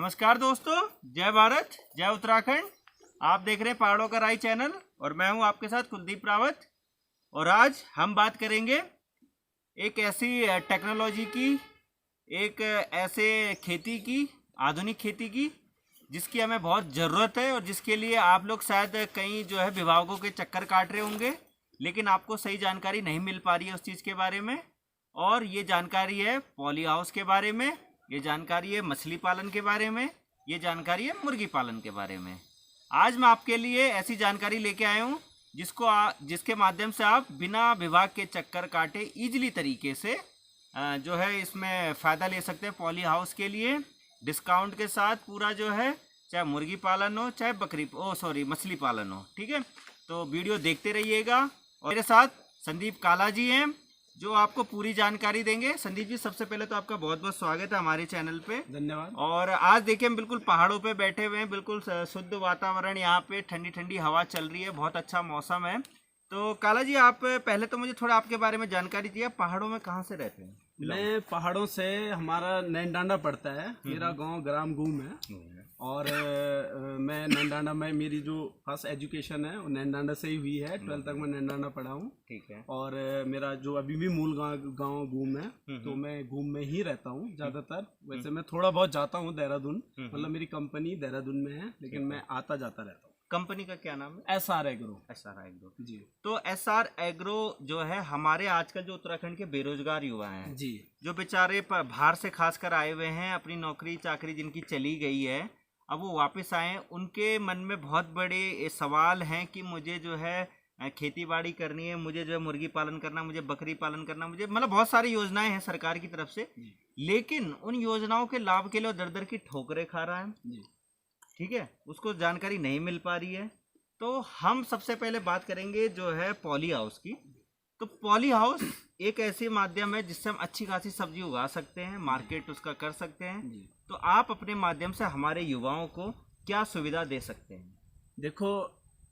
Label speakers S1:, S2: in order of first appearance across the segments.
S1: नमस्कार दोस्तों, जय भारत, जय उत्तराखंड। आप देख रहे हैं पहाड़ों का राय चैनल और मैं हूं आपके साथ कुलदीप रावत। और आज हम बात करेंगे एक ऐसी टेक्नोलॉजी की, एक ऐसे खेती की, आधुनिक खेती की, जिसकी हमें बहुत ज़रूरत है और जिसके लिए आप लोग शायद कई जो है विभागों के चक्कर काट रहे होंगे, लेकिन आपको सही जानकारी नहीं मिल पा रही है उस चीज़ के बारे में। और ये जानकारी है पॉली हाउस के बारे में, ये जानकारी है मछली पालन के बारे में, ये जानकारी है मुर्गी पालन के बारे में। आज मैं आपके लिए ऐसी जानकारी लेके आया हूँ जिसके माध्यम से आप बिना विभाग के चक्कर काटे इजीली तरीके से जो है इसमें फ़ायदा ले सकते हैं। पॉली हाउस के लिए डिस्काउंट के साथ पूरा जो है, चाहे मुर्गी पालन हो चाहे मछली पालन हो, ठीक है। तो वीडियो देखते रहिएगा। और मेरे साथ संदीप काला जी हैं जो आपको पूरी जानकारी देंगे। संदीप जी, सबसे पहले तो आपका बहुत बहुत स्वागत है हमारे चैनल पे।
S2: धन्यवाद।
S1: और आज देखिए हम बिल्कुल पहाड़ों पे बैठे हुए हैं, बिल्कुल शुद्ध वातावरण, यहाँ पे ठंडी ठंडी हवा चल रही है, बहुत अच्छा मौसम है। तो काला जी, आप पहले तो मुझे थोड़ा आपके बारे में जानकारी दिया, पहाड़ों में कहाँ से रहते हैं?
S2: मैं पहाड़ों से, हमारा नैनडांडा पड़ता है, मेरा गांव ग्राम गुम है। और मैं नैनडांडा में, मेरी जो फर्स्ट एजुकेशन है वो नैनडांडा से ही हुई है। 12th तक मैं नैनडांडा पढ़ा हूँ,
S1: ठीक है।
S2: और मेरा जो अभी भी मूल गांव गुम है, तो मैं गुम में ही रहता हूँ ज़्यादातर। वैसे मैं थोड़ा बहुत जाता हूँ देहरादून, मतलब मेरी कंपनी देहरादून में है, लेकिन मैं आता जाता रहता हूँ।
S1: कंपनी का क्या नाम है?
S2: SR agro.
S1: SR एग्रो
S2: जी।
S1: तो SR एग्रो जो है, हमारे आजकल जो उत्तराखंड के बेरोजगार युवा हैं
S2: जी,
S1: जो बेचारे बाहर से खासकर आए हुए हैं, अपनी नौकरी चाकरी जिनकी चली गई है, अब वो वापस आए, उनके मन में बहुत बड़े सवाल हैं कि मुझे जो है खेती बाड़ी करनी है, मुझे जो है मुर्गी पालन करना, मुझे बकरी पालन करना, मुझे मतलब बहुत सारी योजनाएं हैं सरकार की तरफ से, लेकिन उन योजनाओं के लाभ के लिए दर दर की ठोकरें खा रहा है, ठीक है। उसको जानकारी नहीं मिल पा रही है। तो हम सबसे पहले बात करेंगे जो है पॉली हाउस की। तो पॉली हाउस एक ऐसे माध्यम है जिससे हम अच्छी खासी सब्जी उगा सकते हैं, मार्केट उसका कर सकते हैं। तो आप अपने माध्यम से हमारे युवाओं को क्या सुविधा दे सकते हैं?
S2: देखो,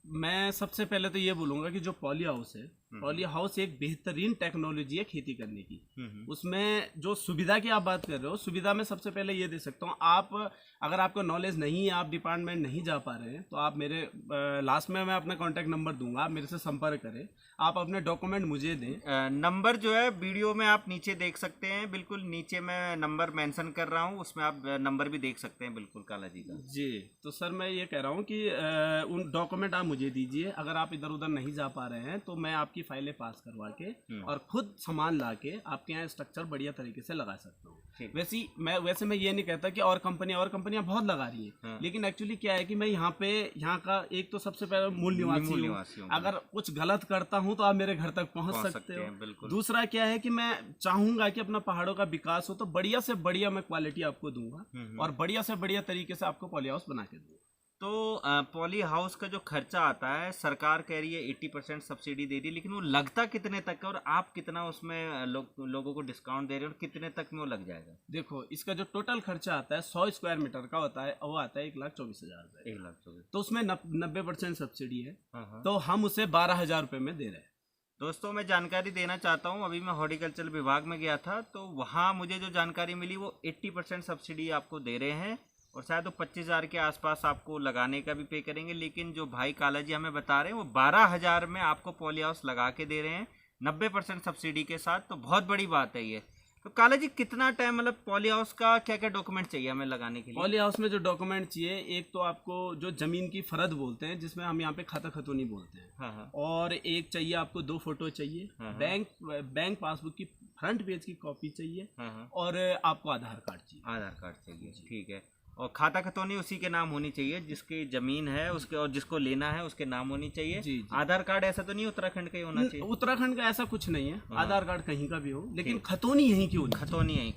S2: मैं सबसे पहले तो ये बोलूँगा कि जो पॉली हाउस है, पॉली हाउस एक बेहतरीन टेक्नोलॉजी है खेती करने की। उसमें जो सुविधा की आप बात कर रहे हो, सुविधा में सबसे पहले ये दे सकता हूँ। आप अगर आपको नॉलेज नहीं है, आप डिपार्टमेंट नहीं जा पा रहे हैं, तो आप मेरे लास्ट में मैं अपना कॉन्टैक्ट नंबर दूंगा, आप मेरे से संपर्क करें, आप अपने डॉक्यूमेंट मुझे दें।
S1: नंबर जो है वीडियो में आप नीचे देख सकते हैं, बिल्कुल नीचे मैं नंबर मेंशन कर रहा हूँ, उसमें आप नंबर भी देख सकते हैं, बिल्कुल काला जी का।
S2: जी। तो सर, मैं ये कह रहा हूँ कि उन डॉक्यूमेंट आप मुझे दीजिए। अगर आप इधर उधर नहीं जा पा रहे हैं तो मैं आपकी फाइलें पास करवा के और खुद सामान ला के आपके यहाँ स्ट्रक्चर बढ़िया तरीके से लगा सकता हूँ। वैसे मैं ये नहीं कहता कि और कंपनियां बहुत लगा रही हैं, लेकिन एक्चुअली क्या है कि मैं यहाँ का एक तो सबसे पहले मूल निवासी हूँ। अगर कुछ गलत करता हूँ तो आप मेरे घर तक पहुँच सकते हो। दूसरा क्या है कि मैं चाहूंगा कि अपना पहाड़ों का विकास हो, तो बढ़िया से बढ़िया मैं क्वालिटी आपको दूंगा और बढ़िया से बढ़िया तरीके से आपको पॉली हाउस बना के दूंगा।
S1: तो पॉली हाउस का जो खर्चा आता है, सरकार कह रही है 80% सब्सिडी दे रही है, लेकिन वो लगता कितने तक है और आप कितना उसमें लोगों को डिस्काउंट दे रहे हो और कितने तक में वो लग जाएगा?
S2: देखो, इसका जो टोटल खर्चा आता है 100 स्क्वायर मीटर का होता है, वो आता है 1,24,000 रुपये।
S1: 1,24,000।
S2: तो उसमें 90% सब्सिडी है, तो हम उसे 12,000 रुपये में दे रहे हैं।
S1: दोस्तों, मैं जानकारी देना चाहता हूँ, अभी मैं हॉर्टिकल्चर विभाग में गया था, तो वहाँ मुझे जो जानकारी मिली वो 80% सब्सिडी आपको दे रहे हैं और शायद वो 25,000 के आसपास आपको लगाने का भी पे करेंगे। लेकिन जो भाई काला जी हमें बता रहे हैं वो 12,000 में आपको पॉली हाउस लगा के दे रहे हैं 90% सब्सिडी के साथ। तो बहुत बड़ी बात है ये। तो काला जी, कितना टाइम, मतलब पॉली हाउस का क्या क्या डॉक्यूमेंट चाहिए हमें लगाने के लिए?
S2: पॉली हाउस में जो डॉक्यूमेंट चाहिए, एक तो आपको जो जमीन की फरद बोलते हैं, जिसमें हम यहाँ पे खाता खतौनी बोलते हैं, और एक चाहिए आपको 2 फोटो चाहिए, बैंक पासबुक की फ्रंट पेज की कॉपी चाहिए, और आपको आधार कार्ड चाहिए।
S1: ठीक है। और खाता खतौनी उसी के नाम होनी चाहिए जिसकी जमीन है उसके, और जिसको लेना है उसके नाम होनी चाहिए।
S2: जी।
S1: आधार कार्ड ऐसा तो नहीं उत्तराखंड का ही होना चाहिए?
S2: उत्तराखंड का ऐसा कुछ नहीं है, आधार कार्ड कहीं का भी हो, लेकिन खतौनी यहीं की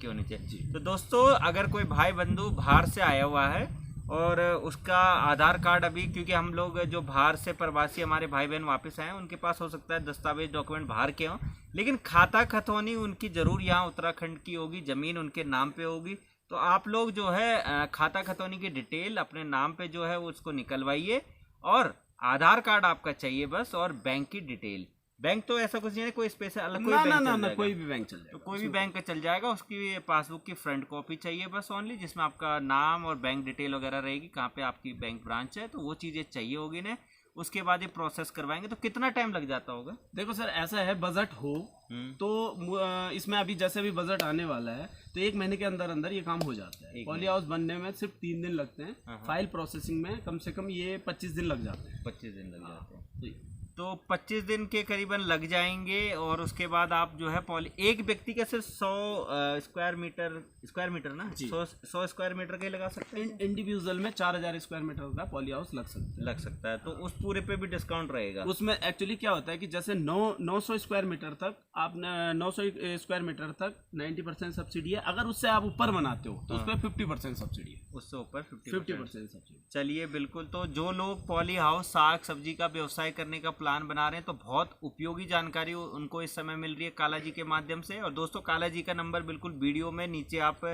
S1: होनी चाहिए। तो दोस्तों, अगर कोई भाई बंधु बाहर से आया हुआ है और उसका आधार कार्ड अभी, क्योंकि हम लोग जो बाहर से प्रवासी हमारे भाई बहन वापस आए हैं, उनके पास हो सकता है दस्तावेज डॉक्यूमेंट बाहर के हों, लेकिन खाता खतौनी उनकी जरूर यहाँ उत्तराखंड की होगी, जमीन उनके नाम पे होगी। तो आप लोग जो है खाता खतौनी की डिटेल अपने नाम पे जो है उसको निकलवाइए, और आधार कार्ड आपका चाहिए बस, और बैंक की डिटेल बैंक तो ऐसा कुछ नहीं है, कोई स्पेशल अलग कोई
S2: ना
S1: बैंक
S2: ना
S1: चल
S2: ना ना,
S1: जाएगा?
S2: कोई भी बैंक चल
S1: तो
S2: जाएगा।
S1: कोई भी बैंक का चल जाएगा। उसकी पासबुक की फ्रंट कॉपी चाहिए बस ओनली, जिसमें आपका नाम और बैंक डिटेल वगैरह रहेगी, कहाँ पे आपकी बैंक ब्रांच है, तो वो चीज़ें चाहिए होगी ना। उसके बाद ये प्रोसेस करवाएंगे। तो कितना टाइम लग जाता होगा?
S2: देखो सर, ऐसा है, बजट हो तो इसमें अभी जैसे भी बजट आने वाला है तो 1 महीने के अंदर अंदर ये काम हो जाता है। पॉली हाउस बनने में सिर्फ 3 दिन लगते हैं, फाइल प्रोसेसिंग में कम से कम ये 25 दिन लग जाते हैं।
S1: 25 दिन लग जाते हैं। तो 25 दिन के करीबन लग जाएंगे। और उसके बाद आप जो है एक व्यक्ति का सिर्फ 100 स्क्वायर मीटर ना, 100 स्क्वायर मीटर का ही लगा सकते हैं।
S2: इंडिविजुअल में 4000 स्क्वायर मीटर का पॉली हाउस लग सकता है।
S1: तो उस पूरे पे भी डिस्काउंट रहेगा?
S2: उसमें एक्चुअली क्या होता है कि जैसे 900 स्क्वायर मीटर तक आप 900 स्क्वायर मीटर तक 90% सब्सिडी है। अगर उससे आप ऊपर बनाते हो तो उस पर 50% सब्सिडी है।
S1: उससे ऊपर
S2: 50% सब्सिडी।
S1: चलिए बिल्कुल। तो जो लोग पॉली हाउस साग सब्जी का व्यवसाय करने का प्लान बना रहे हैं तो बहुत उपयोगी जानकारी उनको इस समय मिल रही है काला जी के माध्यम से। और दोस्तों, काला जी का नंबर बिल्कुल वीडियो में नीचे आप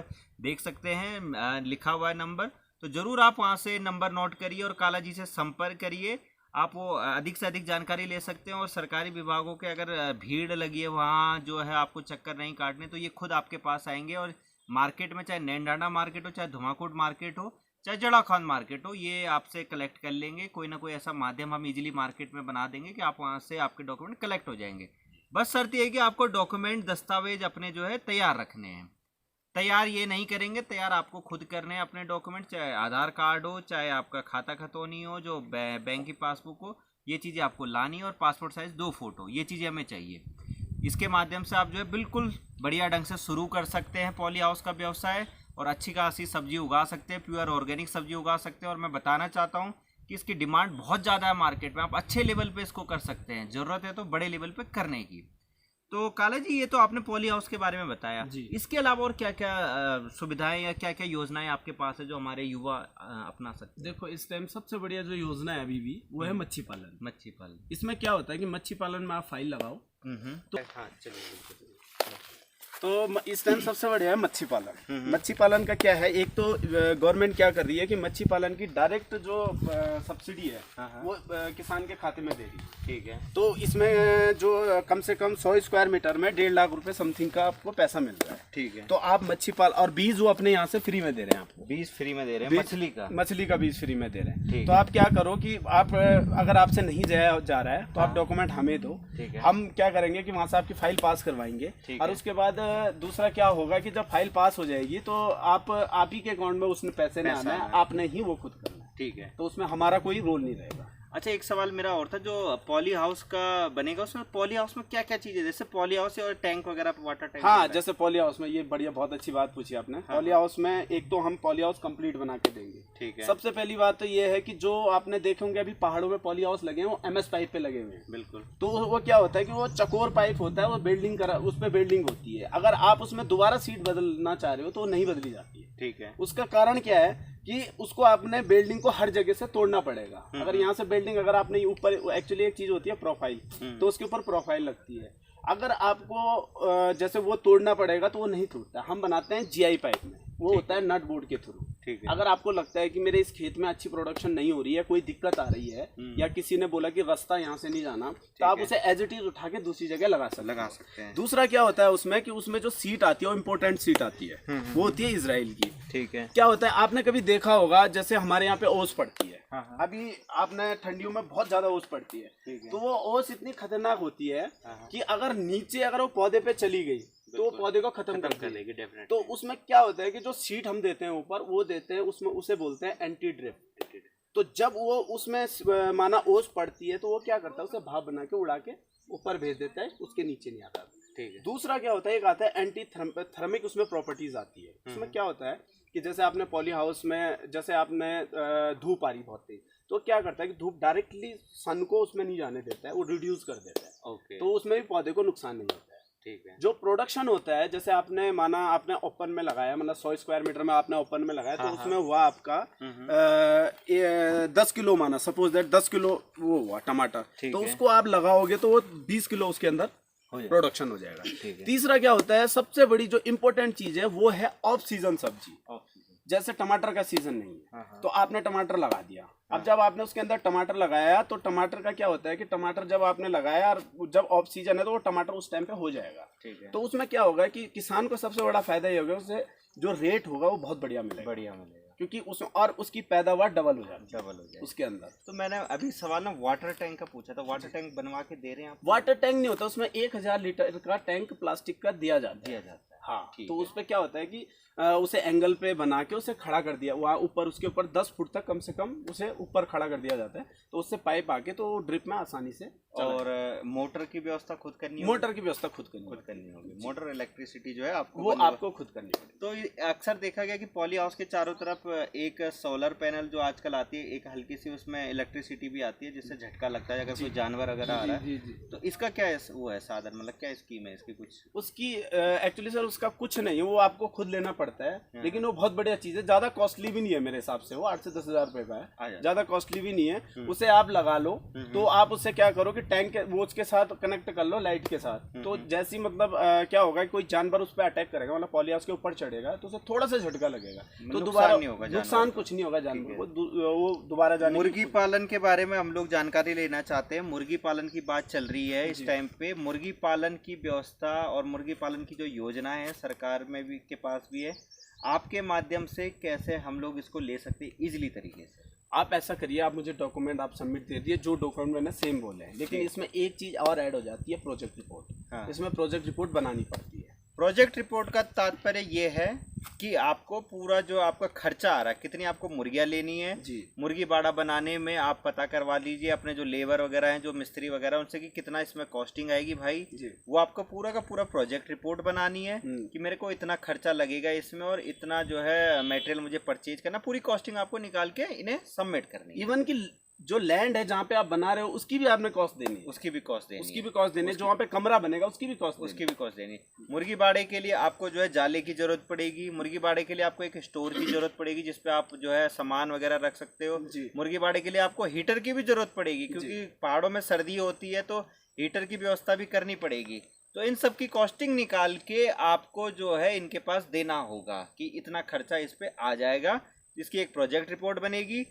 S1: देख सकते हैं, लिखा हुआ है नंबर। तो जरूर आप वहां से नंबर नोट करिए और काला जी से संपर्क करिए। आप वो अधिक से अधिक जानकारी ले सकते हैं। और सरकारी विभागों के अगर भीड़ लगी है वहाँ जो है आपको चक्कर नहीं काटने, तो ये खुद आपके पास आएंगे। और मार्केट में चाहे नैनडांडा मार्केट हो, चाहे धुमाकोट मार्केट हो, चाहे जड़ा खान मार्केट हो, ये आपसे कलेक्ट कर लेंगे। कोई ना कोई ऐसा माध्यम हम इजीली मार्केट में बना देंगे कि आप वहाँ से आपके डॉक्यूमेंट कलेक्ट हो जाएंगे। बस शर्त ये है कि आपको डॉक्यूमेंट दस्तावेज अपने जो है तैयार रखने हैं। तैयार ये नहीं करेंगे, तैयार आपको खुद करने हैं अपने डॉक्यूमेंट, चाहे आधार कार्ड हो, चाहे आपका खाता खतौनी हो, जो बैंक की पासबुक हो, ये चीज़ें आपको लानी है। और पासपोर्ट साइज 2 फोटो, ये चीज़ें हमें चाहिए। इसके माध्यम से आप जो है बिल्कुल बढ़िया ढंग से शुरू कर सकते हैं पॉली हाउस का व्यवसाय। और अच्छी खासी सब्जी उगा सकते हैं, प्योर ऑर्गेनिक सब्जी उगा सकते हैं। और मैं बताना चाहता हूँ कि इसकी डिमांड बहुत ज़्यादा है मार्केट में। आप अच्छे लेवल पे इसको कर सकते हैं, ज़रूरत है तो बड़े लेवल पे करने की। तो काला जी, ये तो आपने पॉली हाउस के बारे में बताया जी। इसके अलावा और क्या क्या सुविधाएं या क्या क्या योजनाएं आपके पास है जो हमारे युवा अपना सकते हैं?
S2: देखो, इस टाइम सबसे बढ़िया जो योजना है अभी भी वो है मच्छी पालन। इसमें क्या होता है कि मच्छी पालन में आप फाइल लगाओ तो
S1: हाँ, चलिए।
S2: तो इस टाइम सबसे बढ़िया है मच्छी पालन। मच्छी पालन का क्या है, एक तो गवर्नमेंट क्या कर रही है कि मच्छी पालन की डायरेक्ट जो सब्सिडी है वो किसान के खाते में दे रही है।
S1: ठीक है।
S2: तो इसमें जो कम से कम 100 स्क्वायर मीटर में 1.5 लाख रुपए समथिंग का आपको पैसा मिल रहा है।
S1: ठीक है।
S2: तो आप मच्छी पाल और बीज वो अपने यहाँ से फ्री में दे रहे हैं आपको।
S1: बीज फ्री में दे रहे हैं? मछली का
S2: बीज फ्री में दे रहे हैं। तो आप क्या करो कि आप अगर आपसे नहीं जा रहा है तो आप डॉक्यूमेंट हमें दो। हम क्या करेंगे कि वहाँ से आपकी फाइल पास करवाएंगे। और उसके बाद दूसरा क्या होगा कि जब फाइल पास हो जाएगी तो आप ही के अकाउंट में उसमें पैसे नहीं आना है, आपने ही वो खुद करना है।
S1: ठीक है।
S2: तो उसमें हमारा कोई रोल नहीं रहेगा।
S1: अच्छा, एक सवाल मेरा और था, जो पॉली हाउस का बनेगा उसमें पॉली हाउस में क्या क्या चीजें, जैसे पॉली हाउस और टैंक वगैरह, वाटर टैंक?
S2: हाँ, जैसे पॉली हाउस में, ये बढ़िया बहुत अच्छी बात पूछी आपने। पॉली हाउस में एक तो हम पॉली हाउस कंप्लीट बना के देंगे। ठीक है। सबसे पहली बात तो ये है कि जो आपने देखे होंगे अभी पहाड़ों में पॉली हाउस लगे हैं वो MS पाइप पे लगे हुए हैं। बिल्कुल। तो वो क्या होता है कि वो चकोर पाइप होता है, वो उस पर बिल्डिंग होती है। अगर आप उसमें दोबारा सीट बदलना चाह रहे हो तो वो नहीं बदली जाती है। ठीक है। उसका कारण क्या है कि उसको आपने बिल्डिंग को हर जगह से तोड़ना पड़ेगा। अगर यहाँ से बिल्डिंग, अगर आपने ऊपर, एक्चुअली एक चीज होती है प्रोफाइल, तो उसके ऊपर प्रोफाइल लगती है। अगर आपको जैसे वो तोड़ना पड़ेगा तो वो नहीं टूटता। हम बनाते हैं GI पाइप में, वो होता है नट बोर्ड के थ्रू। ठीक है। अगर आपको लगता है कि मेरे इस खेत में अच्छी प्रोडक्शन नहीं हो रही है, कोई दिक्कत आ रही है, या किसी ने बोला कि रास्ता यहाँ से नहीं जाना, तो आप उसे एज इट इज उठा के दूसरी जगह लगा सकते हैं। दूसरा क्या होता है उसमें कि उसमें जो सीट आती है वो इम्पोर्टेंट सीट आती है, वो होती है इजराइल की। ठीक है। क्या होता है, आपने कभी देखा होगा, जैसे हमारे यहाँ पे ओस पड़ती है। अभी आपने ठंडियों में बहुत ज्यादा ओस पड़ती है। तो वो ओस इतनी खतरनाक होती है कि अगर नीचे अगर वो पौधे पे चली गई तो पौधे को खत्म कर देगी। तो उसमें क्या होता है कि जो सीट हम देते हैं ऊपर, वो देते हैं उसमें, उसे बोलते हैं एंटी ड्रिफ्ट। तो जब वो उसमें माना ओस पड़ती है तो वो क्या करता है, उसे भाप बना के उड़ा के ऊपर भेज देता है, उसके नीचे नहीं आता। ठीक है। दूसरा क्या होता है, एक आता है एंटी थर्मिक, उसमें प्रॉपर्टीज आती है। उसमें क्या होता है कि जैसे आपने पॉली हाउस में, जैसे आपने धूप आ रही बहुत तेज, तो क्या करता है कि धूप डायरेक्टली सन को उसमें नहीं जाने देता है, वो रिड्यूस कर देता है। ओके। तो उसमें भी पौधे को नुकसान नहीं होता है। ठीक है। जो प्रोडक्शन होता है, जैसे आपने माना आपने ओपन में लगाया, मतलब 100 स्क्वायर मीटर में आपने ओपन में लगाया, तो उसमें हुआ आपका 10 किलो, माना सपोज दैट 10 किलो वो हुआ टमाटर, तो उसको आप लगाओगे तो वो 20 किलो उसके अंदर प्रोडक्शन हो जाएगा। तीसरा क्या होता है, सबसे बड़ी जो इम्पोर्टेंट चीज है वो है ऑफ सीजन सब्जी। जैसे टमाटर का सीजन नहीं है,
S1: हाँ।
S2: तो आपने टमाटर लगा दिया। अब जब आपने उसके अंदर टमाटर लगाया, तो टमाटर का क्या होता है कि टमाटर जब आपने लगाया और जब ऑफ सीजन है तो वो टमाटर उस टाइम पे हो जाएगा।
S1: ठीक है।
S2: तो उसमें क्या होगा कि किसान को सबसे बड़ा फायदा ये होगा, उससे जो रेट होगा वो बहुत बढ़िया मिलेगा, क्योंकि उस और उसकी पैदावार डबल हो जाएगी उसके अंदर।
S1: तो मैंने अभी सवाल ना वाटर टैंक का पूछा था, वाटर टैंक बनवा के दे रहे हैं आप?
S2: वाटर टैंक नहीं होता, उसमें 1000 लीटर का टैंक प्लास्टिक का दिया जाता है। हाँ, तो उस पे क्या होता है कि उसे एंगल पे बना के उसे खड़ा कर दिया, वहाँ ऊपर उसके ऊपर 10 फुट तक कम से कम उसे ऊपर खड़ा कर दिया जाता है, तो उससे पाइप आके तो ड्रिप में आसानी से।
S1: और मोटर की व्यवस्था खुद करनी होगी?
S2: मोटर की व्यवस्था खुद करनी होगी।
S1: मोटर इलेक्ट्रिसिटी जो है आपको
S2: वो आपको खुद करनी होगी।
S1: तो अक्सर देखा गया कि पॉली हाउस के चारों तरफ एक सोलर पैनल जो आजकल आती है, एक हल्की सी उसमें इलेक्ट्रिसिटी भी आती है जिससे झटका लगता है अगर कोई जानवर वगैरह आ रहा है। तो इसका क्या वो है साधन, मतलब क्या स्कीम है इसकी? कुछ
S2: उसकी एक्चुअली सर उसका कुछ नहीं, वो आपको खुद लेना पड़ता है, लेकिन वो बहुत बढ़िया चीज है, ज्यादा कॉस्टली भी नहीं है मेरे हिसाब से, वो 8 से 10 हजार रुपए का है, ज्यादा कॉस्टली भी नहीं है। उसे आप लगा लो, तो आप उससे क्या करो कि टैंक वो उसके साथ कनेक्ट कर लो लाइट के साथ, तो जैसी मतलब क्या होगा, कोई जानवर उस पर अटैक करेगा, मतलब पॉली हाउस के ऊपर चढ़ेगा तो उसे थोड़ा सा झटका लगेगा, तो दोबारा नुकसान कुछ नहीं होगा जानवर को, वो दोबारा जाने।
S1: मुर्गी पालन के बारे में हम लोग जानकारी लेना चाहते हैं। मुर्गी पालन की बात चल रही है इस टाइम पे। मुर्गी पालन की व्यवस्था और मुर्गी पालन की जो योजनाएं हैं सरकार में भी के पास भी है, आपके माध्यम से कैसे हम लोग इसको ले सकते हैं इजीली तरीके से?
S2: आप ऐसा करिए, आप मुझे डॉक्यूमेंट आप सबमिट दे दिए, जो डॉक्यूमेंट मैंने सेम बोले हैं, लेकिन इसमें एक चीज और ऐड हो जाती है, प्रोजेक्ट रिपोर्ट।
S1: हाँ।
S2: इसमें प्रोजेक्ट रिपोर्ट बनानी पड़ती है।
S1: प्रोजेक्ट रिपोर्ट का तात्पर्य ये है कि आपको पूरा जो आपका खर्चा आ रहा है, कितनी आपको मुर्गियां लेनी है
S2: जी,
S1: मुर्गी बाड़ा बनाने में आप पता करवा लीजिए अपने जो लेबर वगैरह हैं, जो मिस्त्री वगैरह, उनसे कि कितना इसमें कॉस्टिंग आएगी भाई
S2: जी।
S1: वो आपको पूरा का पूरा प्रोजेक्ट रिपोर्ट बनानी है कि मेरे को इतना खर्चा लगेगा इसमें और इतना जो है मटेरियल मुझे परचेज करना, पूरी कॉस्टिंग आपको निकाल के इन्हें सबमिट करनी है।
S2: इवन की जो लैंड है जहाँ पे आप बना रहे हो उसकी भी आपने कॉस्ट देनी है,
S1: उसकी भी कॉस्ट देनी
S2: है, जो वहाँ पे कमरा बनेगा उसकी भी कॉस्ट
S1: देनी। मुर्गी बाड़े के लिए आपको जो है जाले की जरूरत पड़ेगी, मुर्गी बाड़े के लिए आपको एक स्टोर की जरूरत पड़ेगी जिसपे आप जो है सामान वगैरह रख सकते हो। मुर्गी बाड़े के लिए आपको हीटर की भी जरूरत पड़ेगी, क्योंकि पहाड़ों में सर्दी होती है तो हीटर की व्यवस्था भी करनी पड़ेगी। तो इन सब की कॉस्टिंग निकाल के आपको जो है इनके पास देना होगा कि इतना खर्चा इस पे आ जाएगा। इसकी एक प्रोजेक्ट रिपोर्ट बनेगी,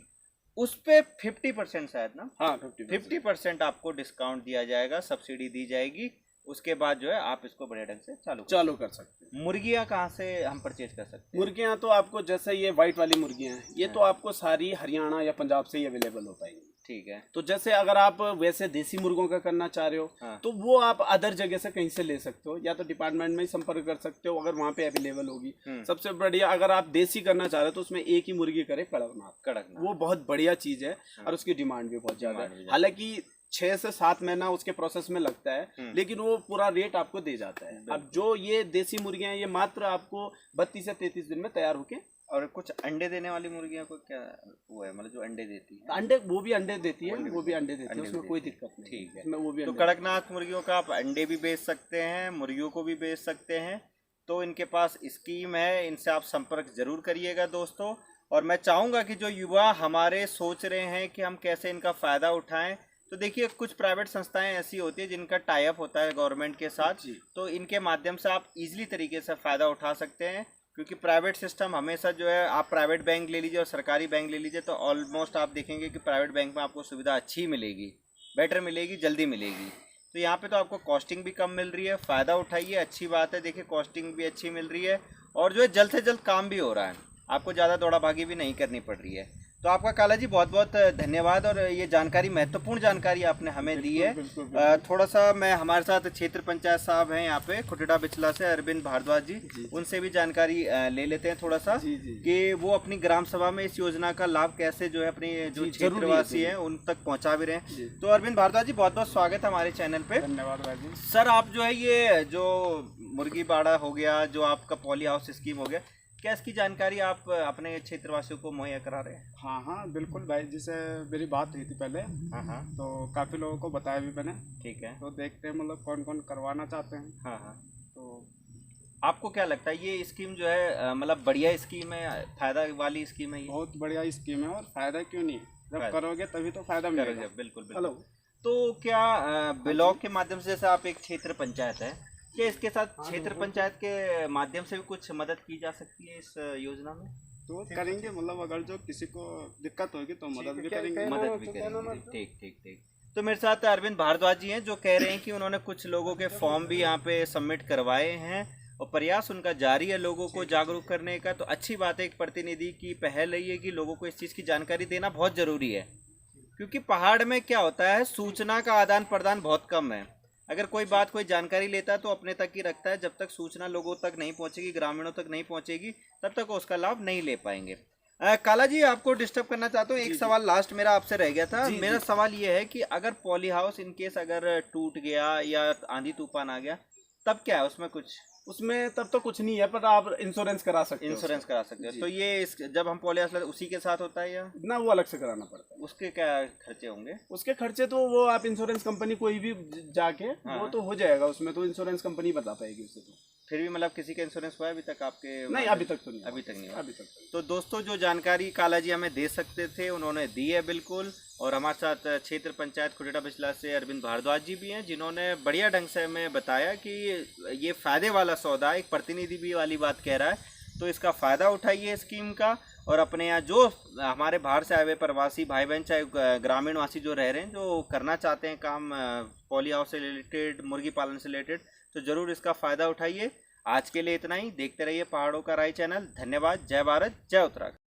S1: उस पे 50% शायद ना,
S2: हाँ
S1: 50% आपको डिस्काउंट दिया जाएगा, सब्सिडी दी जाएगी। उसके बाद जो है आप इसको बड़े ढंग से चालू कर सकते हैं। मुर्गियाँ कहाँ से हम परचेज कर सकते हैं?
S2: मुर्गियाँ तो आपको जैसे ये व्हाइट वाली मुर्गियाँ हैं, ये तो आपको सारी हरियाणा या पंजाब से ही अवेलेबल हो पाएंगी।
S1: ठीक है।
S2: तो जैसे अगर आप वैसे देसी मुर्गों का करना चाह रहे हो, तो वो आप अदर जगह से कहीं से ले सकते हो, या तो डिपार्टमेंट में ही संपर्क कर सकते हो अगर वहाँ पे अवेलेबल होगी। सबसे बढ़िया अगर आप देसी करना चाह रहे हो तो उसमें एक ही मुर्गी करे, कड़कनाथ, वो बहुत बढ़िया चीज है और उसकी डिमांड भी बहुत ज्यादा है। हालांकि 6 से 7 महीना उसके प्रोसेस में लगता है, लेकिन वो पूरा रेट आपको दे जाता है। अब जो ये देसी मुर्गियां हैं, ये मात्र आपको 32 से 33 दिन में तैयार होके।
S1: और कुछ अंडे देने वाली मुर्गियां को क्या वो है, मतलब जो अंडे देती है?
S2: अंडे वो भी अंडे देती है, उसमें कोई दिक्कत नहीं।
S1: ठीक है,
S2: वो भी।
S1: तो कड़कनाथ मुर्गियों का आप अंडे भी बेच सकते हैं, मुर्गियों को भी बेच सकते हैं। तो इनके पास स्कीम है, इनसे आप संपर्क जरूर करिएगा दोस्तों। और मैं चाहूँगा कि जो युवा हमारे सोच रहे हैं कि हम कैसे इनका फ़ायदा उठाएं, तो देखिए कुछ प्राइवेट संस्थाएं ऐसी होती है जिनका टाई अप होता है गवर्नमेंट के साथ, तो इनके माध्यम से आप इजीली तरीके से फ़ायदा उठा सकते हैं। क्योंकि प्राइवेट सिस्टम हमेशा जो है, आप प्राइवेट बैंक ले लीजिए और सरकारी बैंक ले लीजिए, तो ऑलमोस्ट आप देखेंगे कि प्राइवेट बैंक में आपको सुविधा अच्छी मिलेगी, बेटर मिलेगी, जल्दी मिलेगी। तो यहाँ पे तो आपको कॉस्टिंग भी कम मिल रही है, फ़ायदा उठाइए, अच्छी बात है। देखिए कॉस्टिंग भी अच्छी मिल रही है और जो है जल्द से जल्द काम भी हो रहा है, आपको ज़्यादा दौड़ा भागी भी नहीं करनी पड़ रही है। तो आपका काला जी बहुत बहुत धन्यवाद, और ये जानकारी, महत्वपूर्ण जानकारी आपने हमें दी है। थोड़ा सा मैं, हमारे साथ क्षेत्र पंचायत साहब हैं यहाँ पे खुटेड़ा बिचला से, अरविंद भारद्वाज जी, उनसे भी जानकारी ले लेते हैं थोड़ा सा कि वो अपनी ग्राम सभा में इस योजना का लाभ कैसे जो है अपनी जो क्षेत्रवासी हैं उन तक पहुँचा भी रहे हैं। तो अरविंद भारद्वाज जी बहुत बहुत स्वागत है हमारे चैनल पे।
S2: धन्यवाद भाई।
S1: सर आप जो है ये जो मुर्गी बाड़ा हो गया, जो आपका पॉली हाउस स्कीम हो गया, क्या इसकी जानकारी आप अपने क्षेत्रवासियों को मुहैया करा रहे हैं?
S3: हाँ बिल्कुल भाई, जिससे मेरी बात हुई थी पहले,
S1: हाँ,
S3: तो काफ़ी लोगों को बताया भी मैंने।
S1: ठीक है।
S3: तो देखते हैं मतलब कौन कौन करवाना चाहते हैं।
S1: हाँ, तो आपको क्या लगता है ये स्कीम जो है मतलब बढ़िया स्कीम है, फायदा वाली स्कीम है?
S3: बहुत बढ़िया स्कीम है, और फायदा क्यों नहीं, जब करोगे तभी तो फायदा मिलेगा।
S1: बिल्कुल। तो क्या ब्लॉक के माध्यम से, जैसे आप एक क्षेत्र पंचायत है, क्या इसके साथ क्षेत्र पंचायत के माध्यम से भी कुछ मदद की जा सकती है इस योजना में?
S3: तो करेंगे, मतलब अगर जो किसी को दिक्कत होगी तो मदद भी करेंगे।
S1: मदद भी करेंगे। ठीक ठीक ठीक। तो मेरे साथ अरविंद भारद्वाज जी हैं जो कह रहे हैं कि उन्होंने कुछ लोगों के फॉर्म भी यहाँ पे सबमिट करवाए हैं और प्रयास उनका जारी है लोगों को जागरूक करने का। तो अच्छी बात है, एक प्रतिनिधि की पहल रही है कि लोगों को इस चीज़ की जानकारी देना बहुत ज़रूरी है, क्योंकि पहाड़ में क्या होता है, सूचना का आदान प्रदान बहुत कम है। अगर कोई बात कोई जानकारी लेता है तो अपने तक ही रखता है, जब तक सूचना लोगों तक नहीं पहुंचेगी, ग्रामीणों तक नहीं पहुंचेगी, तब तक वो उसका लाभ नहीं ले पाएंगे। काला जी, आपको डिस्टर्ब करना चाहता हूँ, एक सवाल लास्ट मेरा आपसे रह गया था। मेरा सवाल ये है कि अगर पॉली हाउस इन केस अगर टूट गया या आंधी तूफान आ गया तब क्या है उसमें? कुछ
S2: उसमें तब तो कुछ नहीं है, पर आप इंश्योरेंस करा सकते हो।
S1: इंश्योरेंस करा सकते हैं। तो ये जब हम पॉली हाउस लेते हैं उसी के साथ होता है या
S2: ना वो अलग से कराना पड़ता है?
S1: उसके क्या खर्चे होंगे?
S2: उसके खर्चे तो वो आप इंश्योरेंस कंपनी कोई भी जाके वो तो हो जाएगा, उसमें तो इंश्योरेंस कंपनी बता पाएगी उसे। तो
S1: फिर भी मतलब किसी का इंश्योरेंस हुआ है अभी तक आपके?
S2: नहीं, अभी तक तो नहीं,
S1: अभी तक नहीं हुआ।
S2: अभी तक तो।
S1: तो दोस्तों, जो जानकारी काला जी हमें दे सकते थे उन्होंने दी है बिल्कुल। और हमारे साथ क्षेत्र पंचायत खुटेटा बिचला से अरविंद भारद्वाज जी भी हैं जिन्होंने बढ़िया ढंग से हमें बताया कि ये फ़ायदे वाला सौदा है। एक प्रतिनिधि भी वाली बात कह रहा है, तो इसका फ़ायदा उठाइए स्कीम का। और अपने यहाँ जो हमारे बाहर से आए हुए प्रवासी भाई बहन, चाहे ग्रामीण वासी जो रह रहे हैं, जो करना चाहते हैं काम पॉली हाउस से रिलेटेड, मुर्गी पालन से रिलेटेड, तो ज़रूर इसका फ़ायदा उठाइए। आज के लिए इतना ही। देखते रहिए पहाड़ों का राय चैनल। धन्यवाद। जय भारत, जय उत्तराखंड।